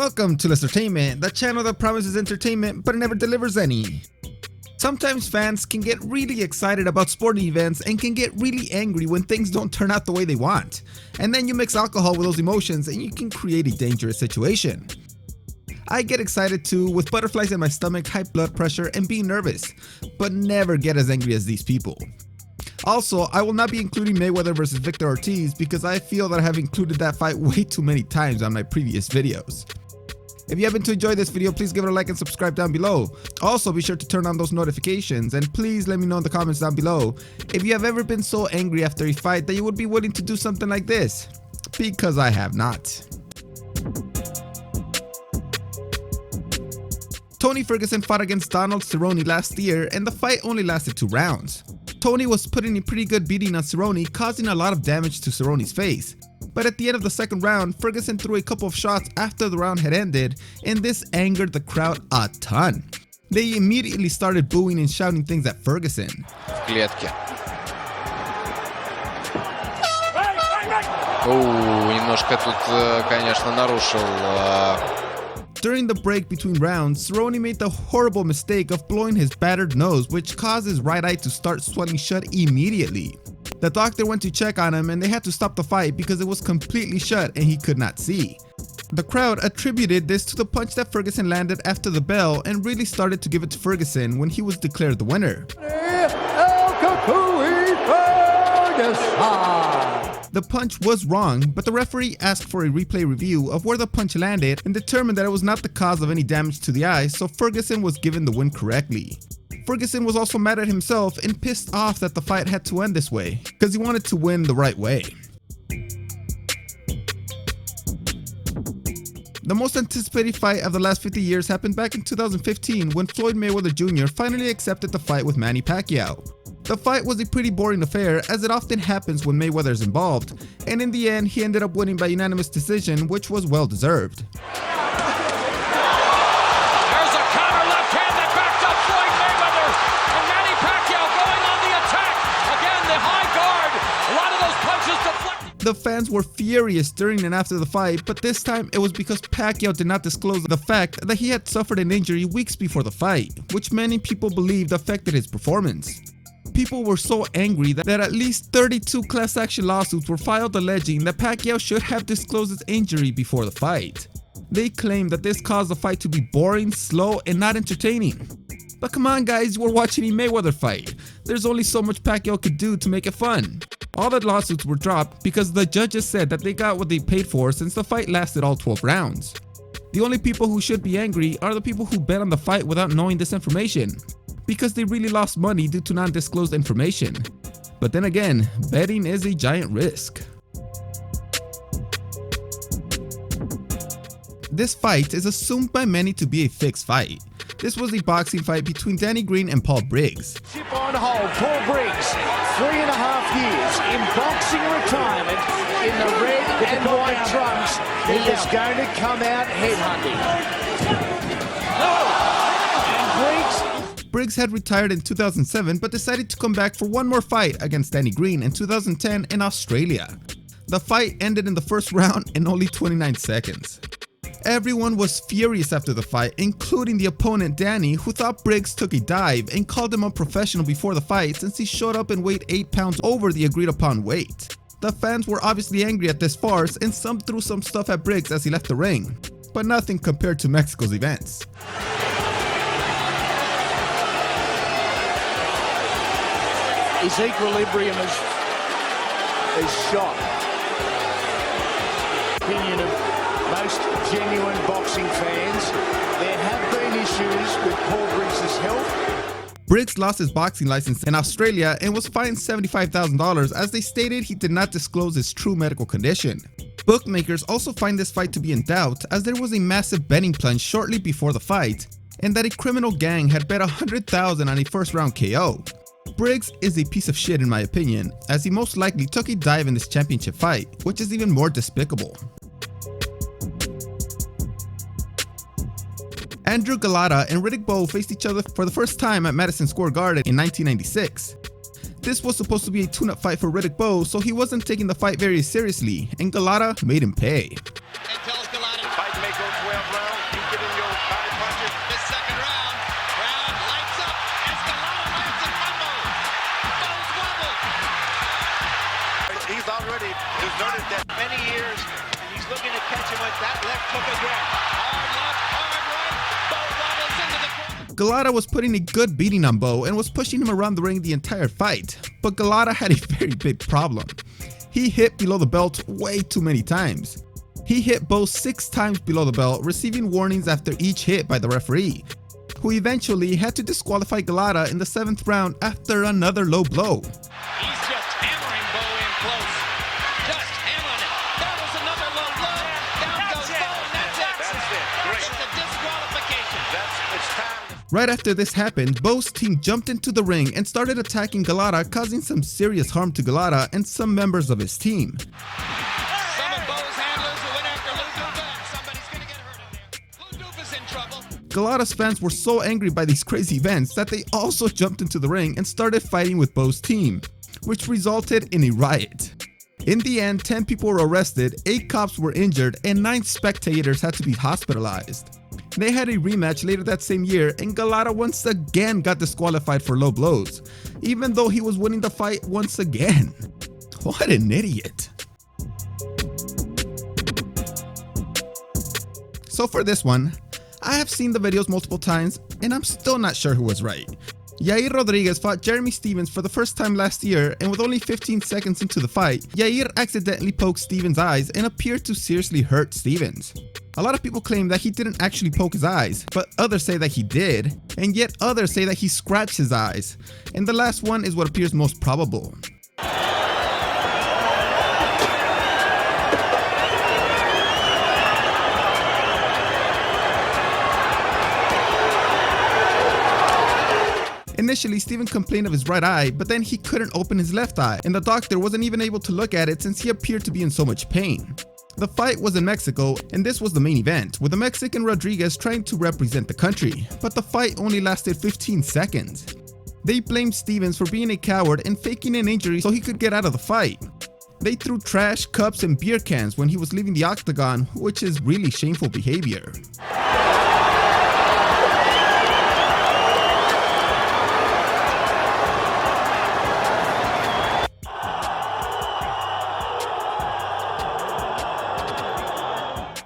Welcome to Entertainment, the channel that promises entertainment but never delivers any. Sometimes fans can get really excited about sporting events and can get really angry when things don't turn out the way they want. And then you mix alcohol with those emotions and you can create a dangerous situation. I get excited too, with butterflies in my stomach, high blood pressure, and being nervous, but never get as angry as these people. Also, I will not be including Mayweather vs Victor Ortiz because I feel that I have included that fight way too many times on my previous videos. If you happen to enjoy this video, please give it a like and subscribe down below. Also, be sure to turn on those notifications, and please let me know in the comments down below if you have ever been so angry after a fight that you would be willing to do something like this, because I have not. Tony Ferguson fought against Donald Cerrone last year, and the fight only lasted 2 rounds. Tony was putting a pretty good beating on Cerrone, causing a lot of damage to Cerrone's face. But at the end of the second round, Ferguson threw a couple of shots after the round had ended, and this angered the crowd a ton. They immediately started booing and shouting things at Ferguson. Немножко тут, конечно, нарушил. During the break between rounds, Cerrone made the horrible mistake of blowing his battered nose, which caused his right eye to start swelling shut immediately. The doctor went to check on him and they had to stop the fight because it was completely shut and he could not see. The crowd attributed this to the punch that Ferguson landed after the bell and really started to give it to Ferguson when he was declared the winner. The punch was wrong, but the referee asked for a replay review of where the punch landed and determined that it was not the cause of any damage to the eye, so Ferguson was given the win correctly. Ferguson was also mad at himself and pissed off that the fight had to end this way, because he wanted to win the right way. The most anticipated fight of the last 50 years happened back in 2015 when Floyd Mayweather Jr. finally accepted the fight with Manny Pacquiao. The fight was a pretty boring affair, as it often happens when Mayweather is involved, and in the end he ended up winning by unanimous decision, which was well deserved. The fans were furious during and after the fight, but this time it was because Pacquiao did not disclose the fact that he had suffered an injury weeks before the fight, which many people believed affected his performance. People were so angry that at least 32 class action lawsuits were filed alleging that Pacquiao should have disclosed his injury before the fight. They claimed that this caused the fight to be boring, slow, and not entertaining. But come on guys, we're watching a Mayweather fight. There's only so much Pacquiao could do to make it fun. All the lawsuits were dropped because the judges said that they got what they paid for since the fight lasted all 12 rounds. The only people who should be angry are the people who bet on the fight without knowing this information, because they really lost money due to non-disclosed information. But then again, betting is a giant risk. This fight is assumed by many to be a fixed fight. This was a boxing fight between Danny Green and Paul Briggs. Chip on hold, Paul Briggs, 3.5 years in boxing retirement in the red and white trunks. He is going to come out headhunting. And Briggs had retired in 2007 but decided to come back for one more fight against Danny Green in 2010 in Australia. The fight ended in the first round in only 29 seconds. Everyone was furious after the fight, including the opponent Danny, who thought Briggs took a dive and called him unprofessional before the fight since he showed up and weighed 8 pounds over the agreed upon weight. The fans were obviously angry at this farce and some threw some stuff at Briggs as he left the ring, but nothing compared to Mexico's events. his equilibrium is shot. Opinion of most genuine boxing fans, there have been issues with Paul Briggs' health. Briggs lost his boxing license in Australia and was fined $75,000 as they stated he did not disclose his true medical condition. Bookmakers also find this fight to be in doubt as there was a massive betting plunge shortly before the fight and that a criminal gang had bet $100,000 on a first round KO. Briggs is a piece of shit in my opinion, as he most likely took a dive in this championship fight, which is even more despicable. Andrew Golota and Bowe faced each other for the first time at Madison Square Garden in 1996. This was supposed to be a tune-up fight for Bowe, so he wasn't taking the fight very seriously, and Golota made him pay. And tells Golota, the fight may go 12 rounds. we've already deserted that many years. And he's looking to catch him with that left hook again. Hard left, hard right. Bowe wobbles into the corner. Golota was putting a good beating on Bowe and was pushing him around the ring the entire fight, but Golota had a very big problem. He hit below the belt way too many times. He hit Bowe 6 times below the belt, receiving warnings after each hit by the referee, who eventually had to disqualify Golota in the 7th round after another low blow. He's just hammering Bowe in close. Just hammering it. There was another low blow. Down goes Bowe, and that's it. That's it. Great. It's a disqualification. It's time. Right after this happened, Bowe's team jumped into the ring and started attacking Golota, causing some serious harm to Golota and some members of his team. Some of Bowe's handlers will win after Lou Doof. Somebody's going to get hurt in there. Lou Doof is in trouble. Golota's fans were so angry by these crazy events that they also jumped into the ring and started fighting with Bowe's team, which resulted in a riot. In the end, 10 people were arrested, 8 cops were injured, and 9 spectators had to be hospitalized. They had a rematch later that same year, and Golota once again got disqualified for low blows, even though he was winning the fight once again. What an idiot. So for this one, I have seen the videos multiple times, and I'm still not sure who was right. Yair Rodriguez fought Jeremy Stephens for the first time last year, and with only 15 seconds into the fight, Yair accidentally poked Stephens' eyes and appeared to seriously hurt Stephens. A lot of people claim that he didn't actually poke his eyes, but others say that he did, and yet others say that he scratched his eyes, and the last one is what appears most probable. Initially, Stephens complained of his right eye, but then he couldn't open his left eye, and the doctor wasn't even able to look at it since he appeared to be in so much pain. The fight was in Mexico, and this was the main event, with the Mexican Rodriguez trying to represent the country, but the fight only lasted 15 seconds. They blamed Stephens for being a coward and faking an injury so he could get out of the fight. They threw trash, cups, and beer cans when he was leaving the octagon, which is really shameful behavior.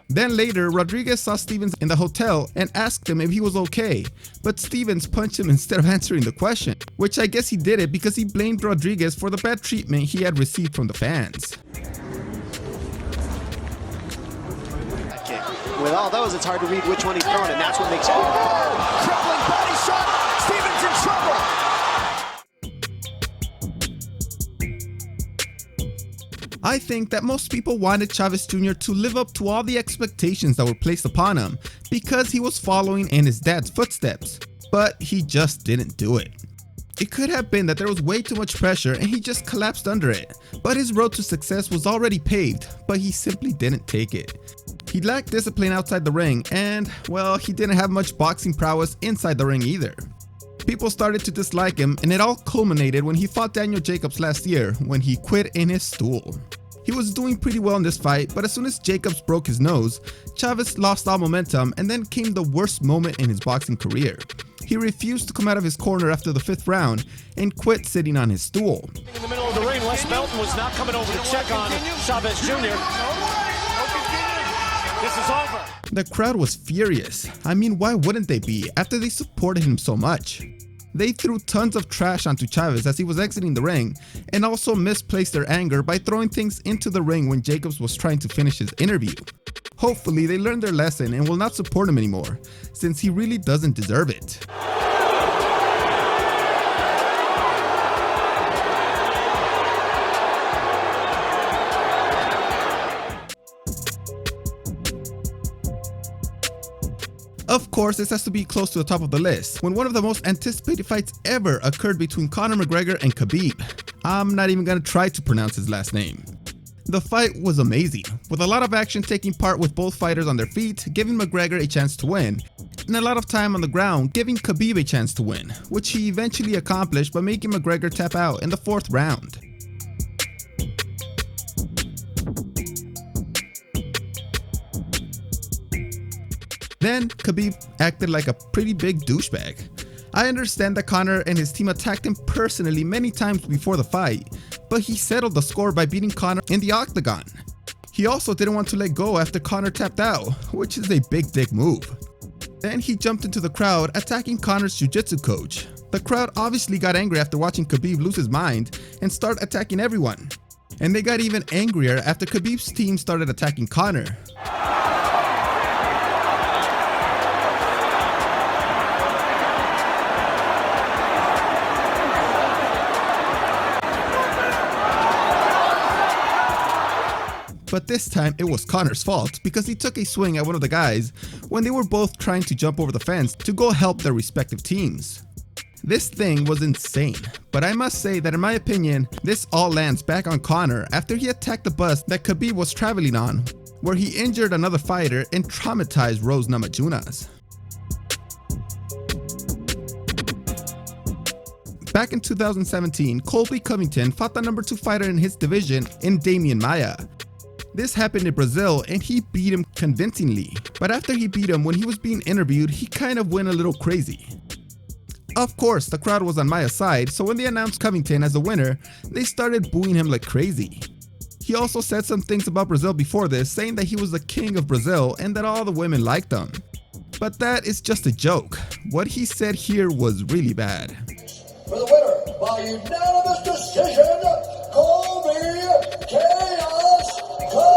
Then later, Rodriguez saw Stephens in the hotel and asked him if he was okay, but Stephens punched him instead of answering the question, which I guess he did it because he blamed Rodriguez for the bad treatment he had received from the fans. With all those, it's hard to read which one he's throwing, and that's what makes it. Oh, crippling body shot! Stephens in trouble! I think that most people wanted Chavez Jr. to live up to all the expectations that were placed upon him because he was following in his dad's footsteps, but he just didn't do it. It could have been that there was way too much pressure and he just collapsed under it, but his road to success was already paved, but he simply didn't take it. He lacked discipline outside the ring and, well, he didn't have much boxing prowess inside the ring either. People started to dislike him, and it all culminated when he fought Daniel Jacobs last year when he quit in his stool. He was doing pretty well in this fight, but as soon as Jacobs broke his nose, Chavez lost all momentum, and then came the worst moment in his boxing career. He refused to come out of his corner after the 5th round and quit sitting on his stool. In the middle of the ring, Les Melton was not coming over to check on Chavez Jr. This is over. The crowd was furious. I mean, why wouldn't they be after they supported him so much? They threw tons of trash onto Chavez as he was exiting the ring, and also misplaced their anger by throwing things into the ring when Jacobs was trying to finish his interview. Hopefully they learned their lesson and will not support him anymore, since he really doesn't deserve it. Of course, this has to be close to the top of the list, when one of the most anticipated fights ever occurred between Conor McGregor and Khabib. I'm not even gonna try to pronounce his last name. The fight was amazing, with a lot of action taking part with both fighters on their feet, giving McGregor a chance to win, and a lot of time on the ground, giving Khabib a chance to win, which he eventually accomplished by making McGregor tap out in the 4th round. Then, Khabib acted like a pretty big douchebag. I understand that Conor and his team attacked him personally many times before the fight, but he settled the score by beating Conor in the octagon. He also didn't want to let go after Conor tapped out, which is a big dick move. Then he jumped into the crowd, attacking Conor's jiu-jitsu coach. The crowd obviously got angry after watching Khabib lose his mind and start attacking everyone. And they got even angrier after Khabib's team started attacking Conor. But this time it was Conor's fault because he took a swing at one of the guys when they were both trying to jump over the fence to go help their respective teams. This thing was insane, but I must say that in my opinion, this all lands back on Conor after he attacked the bus that Khabib was traveling on, where he injured another fighter and traumatized Rose Namajunas. Back in 2017, Colby Covington fought the number 2 fighter in his division in Damian Maia. This happened in Brazil and he beat him convincingly, but after he beat him when he was being interviewed, he kind of went a little crazy. Of course, the crowd was on Maia's side, so when they announced Covington as the winner, they started booing him like crazy. He also said some things about Brazil before this, saying that he was the king of Brazil and that all the women liked him. But that is just a joke. What he said here was really bad. For the winner, by unanimous decision, Colby Chaos Covington.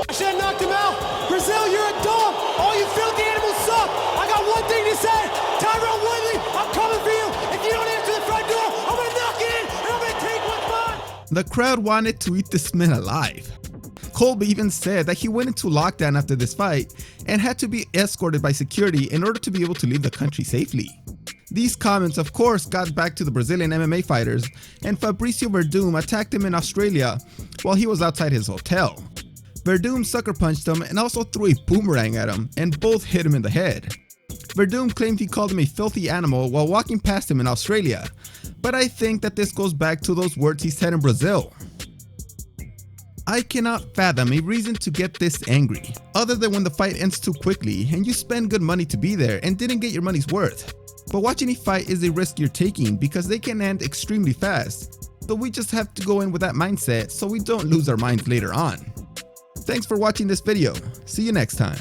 I should have knocked him out. Brazil, you're a dog. All you filthy animals suck. I got one thing to say. Tyrone Woodley, I'm coming for you. If you don't answer the front door, I'm going to knock it in and I'm going to take what's mine. The crowd wanted to eat this man alive. Colby even said that he went into lockdown after this fight and had to be escorted by security in order to be able to leave the country safely. These comments of course got back to the Brazilian MMA fighters, and Fabricio Werdum attacked him in Australia while he was outside his hotel. Werdum sucker punched him and also threw a boomerang at him, and both hit him in the head. Werdum claimed he called him a filthy animal while walking past him in Australia, but I think that this goes back to those words he said in Brazil. I cannot fathom a reason to get this angry, other than when the fight ends too quickly and you spend good money to be there and didn't get your money's worth. But watching a fight is a risk you're taking because they can end extremely fast, so we just have to go in with that mindset so we don't lose our minds later on. Thanks for watching this video. See you next time.